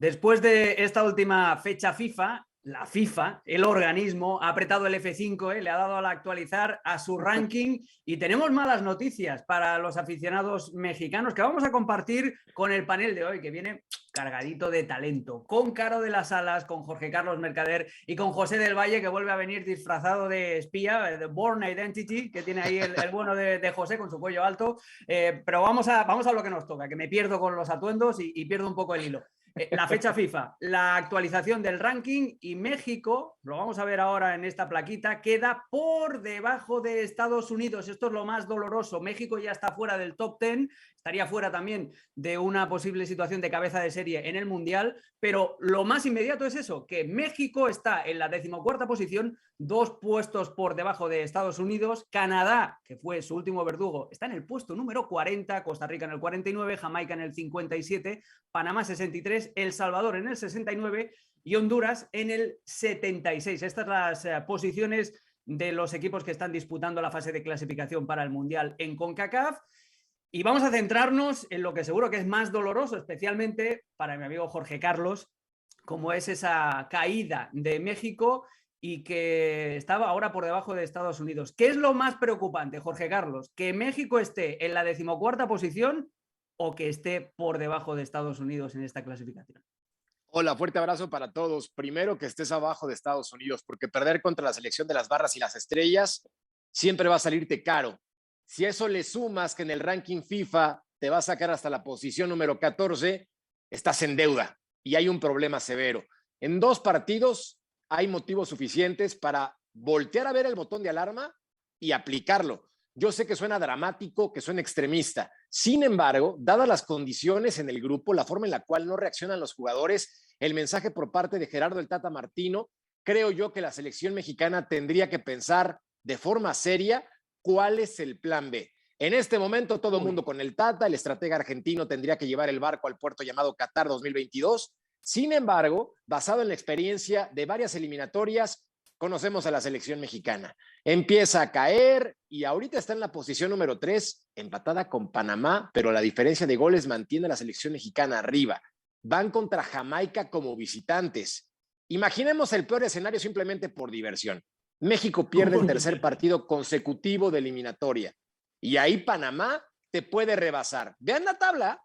Después de esta última fecha FIFA, la FIFA, el organismo, ha apretado el F5, le ha dado al actualizar a su ranking y tenemos malas noticias para los aficionados mexicanos que vamos a compartir con el panel de hoy, que viene cargadito de talento, con Caro de las Alas, con Jorge Carlos Mercader y con José del Valle, que vuelve a venir disfrazado de espía, de Born Identity, que tiene ahí el bueno de José con su cuello alto. Pero vamos a lo que nos toca, que me pierdo con los atuendos y pierdo un poco el hilo. La fecha FIFA, la actualización del ranking y México, lo vamos a ver ahora en esta plaquita, queda por debajo de Estados Unidos. Esto es lo más doloroso. México ya está fuera del top 10, estaría fuera también de una posible situación de cabeza de serie en el Mundial, pero lo más inmediato es eso, que México está en la 14ª posición, 2 puestos por debajo de Estados Unidos. Canadá, que fue su último verdugo, está en el puesto número 40, Costa Rica en el 49, Jamaica en el 57, Panamá 63, El Salvador en el 69 y Honduras en el 76. Estas son las posiciones de los equipos que están disputando la fase de clasificación para el Mundial en CONCACAF. Y vamos a centrarnos en lo que seguro que es más doloroso, especialmente para mi amigo Jorge Carlos, como es esa caída de México y que estaba ahora por debajo de Estados Unidos. ¿Qué es lo más preocupante, Jorge Carlos? ¿Que México esté en la 14ª posición o que esté por debajo de Estados Unidos en esta clasificación? Hola, fuerte abrazo para todos. Primero, que estés abajo de Estados Unidos, porque perder contra la selección de las barras y las estrellas siempre va a salirte caro. Si a eso le sumas que en el ranking FIFA te va a sacar hasta la posición número 14, estás en deuda y hay un problema severo. En 2 partidos hay motivos suficientes para voltear a ver el botón de alarma y aplicarlo. Yo sé que suena dramático, que suena extremista. Sin embargo, dadas las condiciones en el grupo, la forma en la cual no reaccionan los jugadores, el mensaje por parte de Gerardo el Tata Martino, creo yo que la selección mexicana tendría que pensar de forma seria cuál es el plan B. En este momento todo el mundo con el Tata, el estratega argentino tendría que llevar el barco al puerto llamado Qatar 2022. Sin embargo, basado en la experiencia de varias eliminatorias, conocemos a la selección mexicana. Empieza a caer y ahorita está en la posición número 3, empatada con Panamá, pero la diferencia de goles mantiene a la selección mexicana arriba. Van contra Jamaica como visitantes. Imaginemos el peor escenario simplemente por diversión. México pierde el tercer partido consecutivo de eliminatoria y ahí Panamá te puede rebasar. Vean la tabla,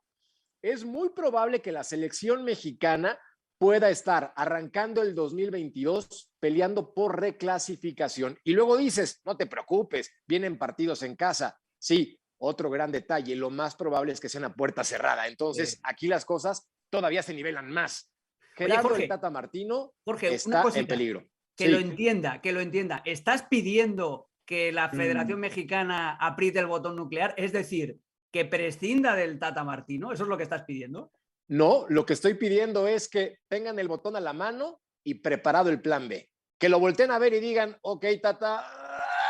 es muy probable que la selección mexicana pueda estar arrancando el 2022 peleando por reclasificación. Y luego dices, no te preocupes, vienen partidos en casa. Sí, otro gran detalle, lo más probable es que sea una puerta cerrada. Entonces, aquí las cosas todavía se nivelan más. Gerardo Jorge, el Tata Martino Jorge, está en peligro. Que lo entienda, que lo entienda. ¿Estás pidiendo que la Federación Mexicana apriete el botón nuclear? Es decir, que prescinda del Tata Martino. ¿Eso es lo que estás pidiendo? No, lo que estoy pidiendo es que tengan el botón a la mano y preparado el plan B. Que lo volteen a ver y digan, ok, Tata,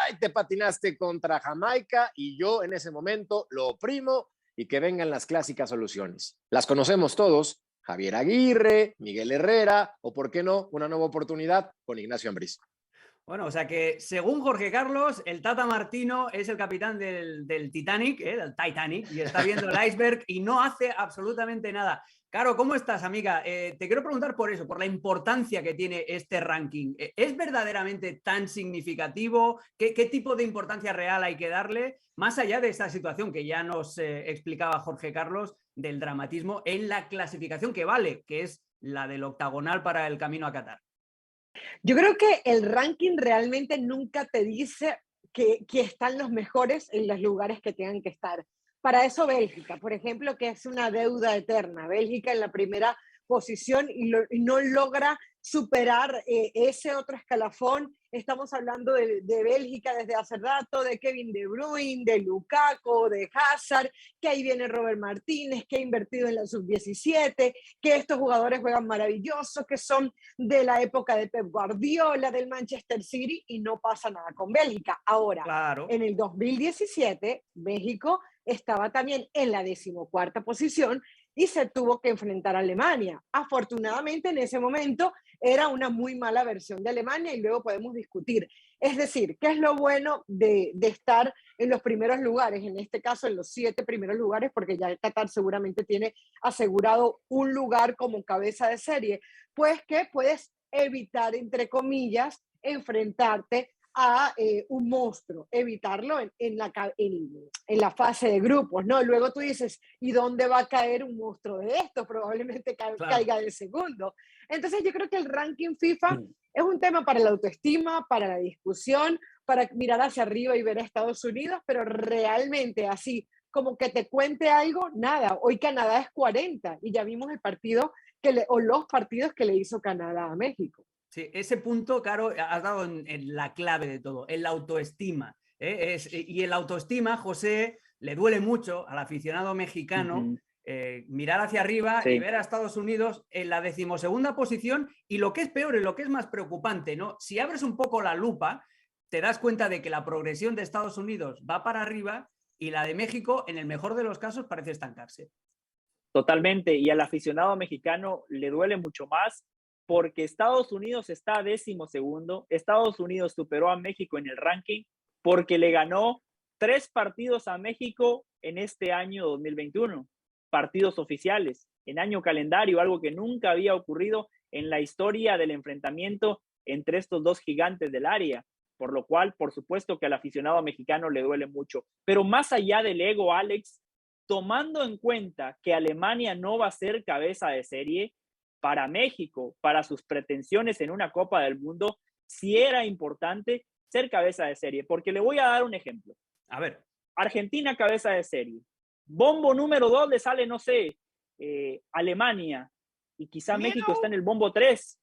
ay, te patinaste contra Jamaica y yo en ese momento lo oprimo y que vengan las clásicas soluciones. Las conocemos todos, Javier Aguirre, Miguel Herrera o, por qué no, una nueva oportunidad con Ignacio Ambriz. Bueno, o sea que según Jorge Carlos, el Tata Martino es el capitán del Titanic, del Titanic, y está viendo el iceberg y no hace absolutamente nada. Caro, ¿cómo estás, amiga? Te quiero preguntar por eso, por la importancia que tiene este ranking. ¿Es verdaderamente tan significativo? ¿Qué tipo de importancia real hay que darle? Más allá de esta situación que ya nos explicaba Jorge Carlos, del dramatismo en la clasificación que vale, que es la del octagonal para el camino a Qatar. Yo creo que el ranking realmente nunca te dice que están los mejores en los lugares que tengan que estar. Para eso Bélgica, por ejemplo, que es una deuda eterna. Bélgica en la primera posición y no logra superar ese otro escalafón. Estamos hablando de Bélgica desde hace rato, de Kevin De Bruyne, de Lukaku, de Hazard, que ahí viene Robert Martínez, que ha invertido en la sub-17, que estos jugadores juegan maravillosos, que son de la época de Pep Guardiola, del Manchester City, y no pasa nada con Bélgica. Ahora, claro, en el 2017, México estaba también en la 14ª posición y se tuvo que enfrentar a Alemania. Afortunadamente, en ese momento era una muy mala versión de Alemania y luego podemos discutir. Es decir, ¿qué es lo bueno de estar en los primeros lugares? En este caso, en los 7 primeros lugares, porque ya el Qatar seguramente tiene asegurado un lugar como cabeza de serie, pues que puedes evitar, entre comillas, enfrentarte a un monstruo, evitarlo en la fase de grupos, ¿no? Luego tú dices, ¿y dónde va a caer un monstruo de estos? Probablemente Claro. caiga de segundo. Entonces yo creo que el ranking FIFA es un tema para la autoestima, para la discusión, para mirar hacia arriba y ver a Estados Unidos, pero realmente así, como que te cuente algo, nada. Hoy Canadá es 40 y ya vimos el partido o los partidos que le hizo Canadá a México. Sí, ese punto, Caro, has dado en la clave de todo, en la autoestima. Y el autoestima, José, le duele mucho al aficionado mexicano mirar hacia arriba y ver a Estados Unidos en la 12ª posición y lo que es peor y lo que es más preocupante, ¿no? Si abres un poco la lupa, te das cuenta de que la progresión de Estados Unidos va para arriba y la de México, en el mejor de los casos, parece estancarse. Totalmente, y al aficionado mexicano le duele mucho más porque Estados Unidos está 12º, Estados Unidos superó a México en el ranking porque le ganó 3 partidos a México en este año 2021, partidos oficiales, en año calendario, algo que nunca había ocurrido en la historia del enfrentamiento entre estos dos gigantes del área, por lo cual, por supuesto que al aficionado mexicano le duele mucho. Pero más allá del ego, Alex, tomando en cuenta que Alemania no va a ser cabeza de serie, para México, para sus pretensiones en una Copa del Mundo, sí era importante ser cabeza de serie, porque le voy a dar un ejemplo. A ver. Argentina cabeza de serie. Bombo número 2 le sale, no sé, Alemania, y quizá México está en el bombo 3.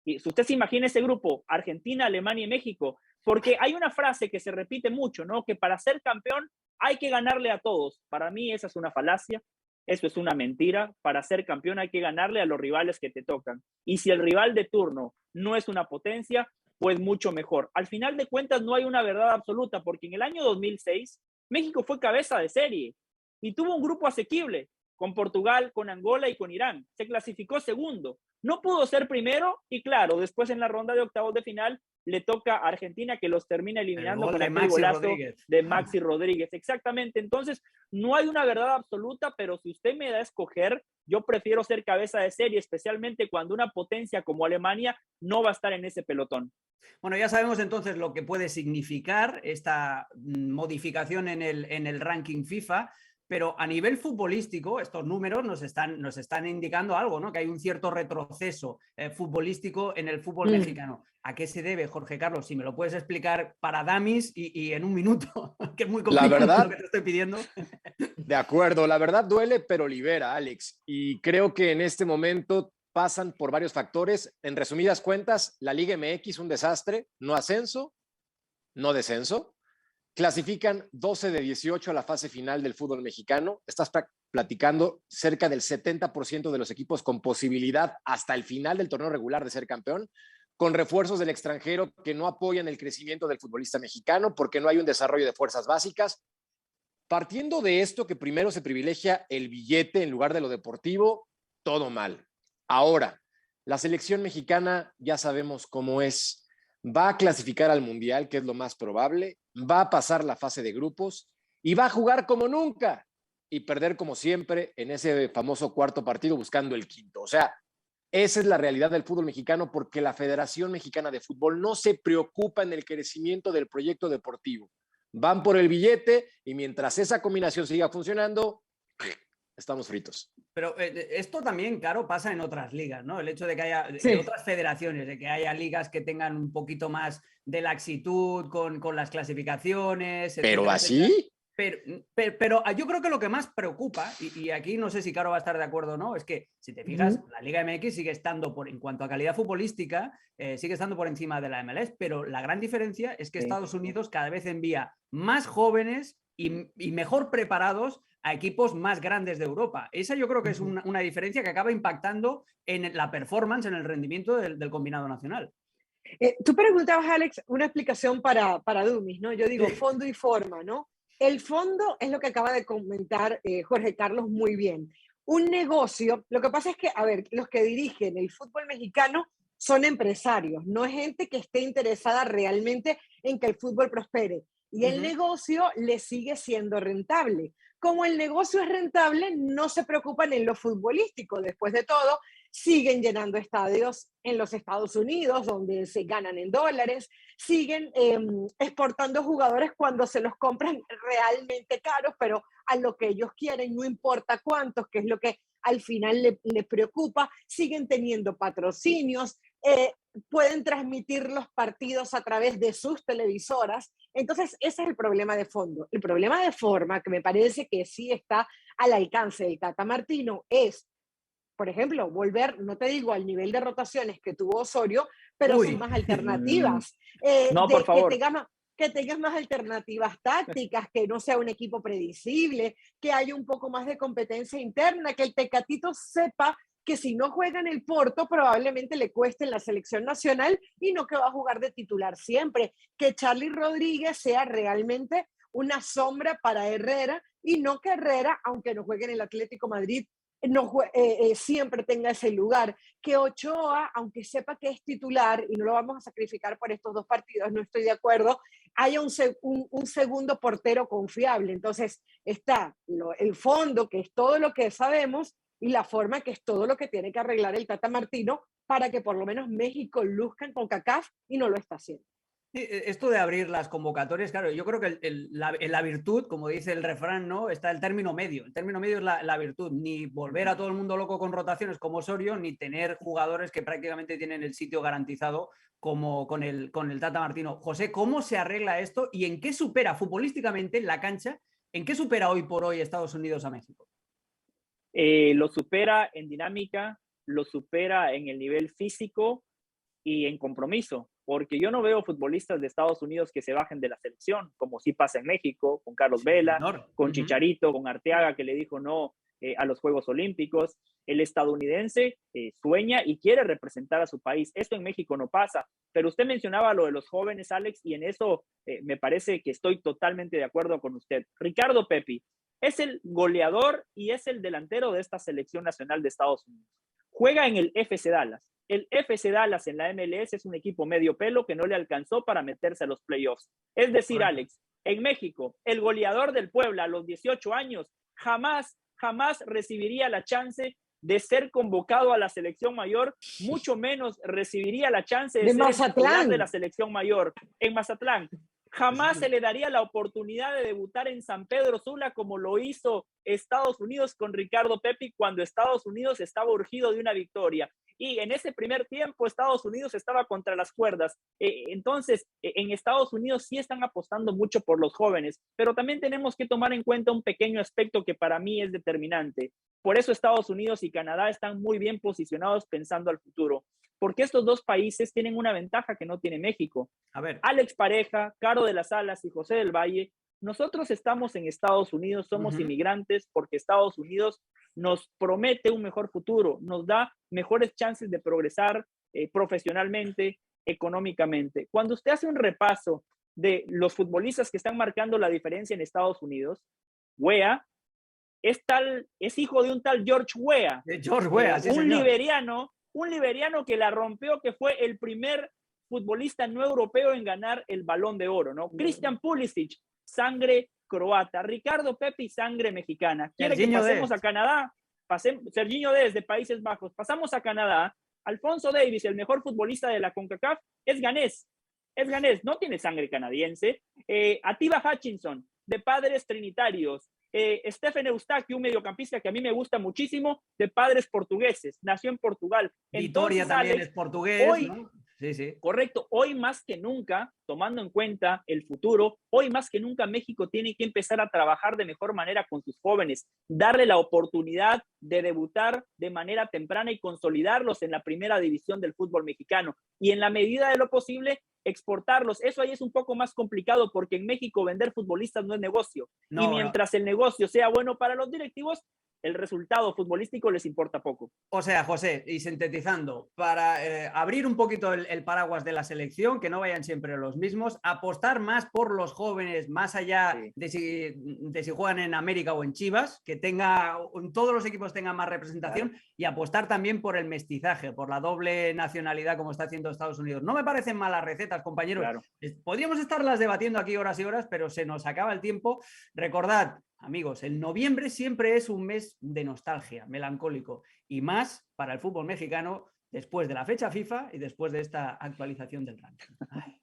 Y si usted se imagina ese grupo, Argentina, Alemania y México, porque hay una frase que se repite mucho, ¿no? Que para ser campeón hay que ganarle a todos. Para mí esa es una falacia. Eso es una mentira. Para ser campeón hay que ganarle a los rivales que te tocan. Y si el rival de turno no es una potencia, pues mucho mejor. Al final de cuentas no hay una verdad absoluta, porque en el año 2006 México fue cabeza de serie y tuvo un grupo asequible con Portugal, con Angola y con Irán. Se clasificó segundo. No pudo ser primero y claro, después en la ronda de octavos de final le toca a Argentina, que los termina eliminando con aquel golazo de Maxi Rodríguez. Exactamente. Entonces, no hay una verdad absoluta, pero si usted me da a escoger, yo prefiero ser cabeza de serie, especialmente cuando una potencia como Alemania no va a estar en ese pelotón. Bueno, ya sabemos entonces lo que puede significar esta modificación en el ranking FIFA. Pero a nivel futbolístico, estos números nos están indicando algo, ¿no? Que hay un cierto retroceso futbolístico en el fútbol mexicano. ¿A qué se debe, Jorge Carlos? Si me lo puedes explicar para Damis y en un minuto, que es muy complicado lo que te estoy pidiendo. De acuerdo, la verdad duele, pero libera, Alex. Y creo que en este momento pasan por varios factores. En resumidas cuentas, la Liga MX un desastre, no ascenso, no descenso. Clasifican 12 de 18 a la fase final del fútbol mexicano. Estás platicando cerca del 70% de los equipos con posibilidad hasta el final del torneo regular de ser campeón, con refuerzos del extranjero que no apoyan el crecimiento del futbolista mexicano porque no hay un desarrollo de fuerzas básicas. Partiendo de esto, que primero se privilegia el billete en lugar de lo deportivo, todo mal. Ahora, la selección mexicana ya sabemos cómo es. Va a clasificar al Mundial, que es lo más probable, va a pasar la fase de grupos y va a jugar como nunca y perder como siempre en ese famoso cuarto partido buscando el quinto. O sea, esa es la realidad del fútbol mexicano porque la Federación Mexicana de Fútbol no se preocupa en el crecimiento del proyecto deportivo. Van por el billete y mientras esa combinación siga funcionando, estamos fritos. Pero esto también, claro, pasa en otras ligas, ¿no? El hecho de que haya otras federaciones, de que haya ligas que tengan un poquito más de laxitud con las clasificaciones. Pero etcétera, así. Pero yo creo que lo que más preocupa, y aquí no sé si Caro va a estar de acuerdo o no, es que si te fijas, la Liga MX sigue estando, en cuanto a calidad futbolística, sigue estando por encima de la MLS, pero la gran diferencia es que Estados Unidos cada vez envía más jóvenes y mejor preparados a equipos más grandes de Europa. Esa yo creo que es una diferencia que acaba impactando en la performance, en el rendimiento del combinado nacional. Tú preguntabas, Alex, una explicación para Dumis, ¿no? Yo digo fondo y forma, ¿no? El fondo es lo que acaba de comentar Jorge Carlos muy bien. un negocio, lo que pasa es que, a ver, los que dirigen el fútbol mexicano son empresarios, no es gente que esté interesada realmente en que el fútbol prospere. Y el Ujú. negocio le sigue siendo rentable. Como el negocio es rentable, no se preocupan en lo futbolístico. Después de todo, siguen llenando estadios en los Estados Unidos, donde se ganan en dólares, siguen exportando jugadores cuando se los compran realmente caros, pero a lo que ellos quieren, no importa cuántos, que es lo que al final le preocupa, siguen teniendo patrocinios, pueden transmitir los partidos a través de sus televisoras. Entonces, ese es el problema de fondo. El problema de forma, que me parece que sí está al alcance del Tata Martino, es, por ejemplo, volver, no te digo al nivel de rotaciones que tuvo Osorio, pero son Uy, más alternativas. No, por favor. Que tengas más alternativas tácticas, que no sea un equipo predecible, que haya un poco más de competencia interna, que el Tecatito sepa que si no juega en el Porto, probablemente le cueste en la selección nacional y no que va a jugar de titular siempre. Que Charly Rodríguez sea realmente una sombra para Herrera y no que Herrera, aunque no juegue en el Atlético Madrid, no, siempre tenga ese lugar. Que Ochoa, aunque sepa que es titular y no lo vamos a sacrificar por estos dos partidos, no estoy de acuerdo, haya un segundo portero confiable. Entonces está el fondo, que es todo lo que sabemos, y la forma, que es todo lo que tiene que arreglar el Tata Martino para que por lo menos México luzca en CONCACAF, y no lo está haciendo. Sí, esto de abrir las convocatorias, claro, yo creo que en la virtud, como dice el refrán, ¿no? Está el término medio. El término medio es la virtud. Ni volver a todo el mundo loco con rotaciones como Osorio, ni tener jugadores que prácticamente tienen el sitio garantizado como con el Tata Martino. José, ¿cómo se arregla esto y en qué supera futbolísticamente en la cancha? ¿En qué supera hoy por hoy Estados Unidos a México? Lo supera en dinámica, lo supera en el nivel físico y en compromiso, porque yo no veo futbolistas de Estados Unidos que se bajen de la selección, como sí pasa en México, con Carlos Vela, con Chicharito, con Arteaga, que le dijo no a los Juegos Olímpicos. El estadounidense sueña y quiere representar a su país. Esto en México no pasa, pero usted mencionaba lo de los jóvenes, Alex, y en eso me parece que estoy totalmente de acuerdo con usted. Ricardo Pepi es el goleador y es el delantero de esta selección nacional de Estados Unidos. Juega en el FC Dallas. El FC Dallas en la MLS es un equipo medio pelo que no le alcanzó para meterse a los playoffs. Es decir, Alex, en México, el goleador del Puebla a los 18 años jamás recibiría la chance de ser convocado a la selección mayor, mucho menos recibiría la chance de ser el titular de la selección mayor en Mazatlán. Jamás se le daría la oportunidad de debutar en San Pedro Sula como lo hizo Estados Unidos con Ricardo Pepi cuando Estados Unidos estaba urgido de una victoria. Y en ese primer tiempo Estados Unidos estaba contra las cuerdas. Entonces, en Estados Unidos sí están apostando mucho por los jóvenes, pero también tenemos que tomar en cuenta un pequeño aspecto que para mí es determinante. Por eso Estados Unidos y Canadá están muy bien posicionados pensando al futuro, porque estos dos países tienen una ventaja que no tiene México. A ver. Alex Pareja, Caro de las Alas y José del Valle, nosotros estamos en Estados Unidos, somos inmigrantes porque Estados Unidos nos promete un mejor futuro, nos da mejores chances de progresar profesionalmente, económicamente. Cuando usted hace un repaso de los futbolistas que están marcando la diferencia en Estados Unidos, Weah es hijo de un tal George Weah. George Weah, sí, un liberiano que la rompió, que fue el primer futbolista no europeo en ganar el Balón de Oro, ¿no? Christian Pulisic, sangre croata. Ricardo Pepi, sangre mexicana. ¿Quiere que pasemos a Canadá? Serginho Dest, de Países Bajos. Pasamos a Canadá. Alfonso Davies, el mejor futbolista de la CONCACAF, es ganés, no tiene sangre canadiense. Atiba Hutchinson, de padres trinitarios. Stephen Eustáquio, un mediocampista que a mí me gusta muchísimo, de padres portugueses, nació en Portugal. Vitoria también Alex, es portugués, hoy, ¿no? Sí. Correcto, hoy más que nunca, tomando en cuenta el futuro, hoy más que nunca México tiene que empezar a trabajar de mejor manera con sus jóvenes, darle la oportunidad de debutar de manera temprana y consolidarlos en la primera división del fútbol mexicano y en la medida de lo posible exportarlos. Eso ahí es un poco más complicado porque en México vender futbolistas no es negocio. Y mientras el negocio sea bueno para los directivos, el resultado futbolístico les importa poco. O sea, José, y sintetizando, para abrir un poquito el paraguas de la selección, que no vayan siempre los mismos, apostar más por los jóvenes, más allá de si juegan en América o en Chivas, que todos los equipos tengan más representación, y apostar también por el mestizaje, por la doble nacionalidad como está haciendo Estados Unidos. No me parecen malas recetas, compañeros. Claro. Podríamos estarlas debatiendo aquí horas y horas, pero se nos acaba el tiempo. Recordad, amigos, el noviembre siempre es un mes de nostalgia, melancólico, y más para el fútbol mexicano después de la fecha FIFA y después de esta actualización del ranking. Ay.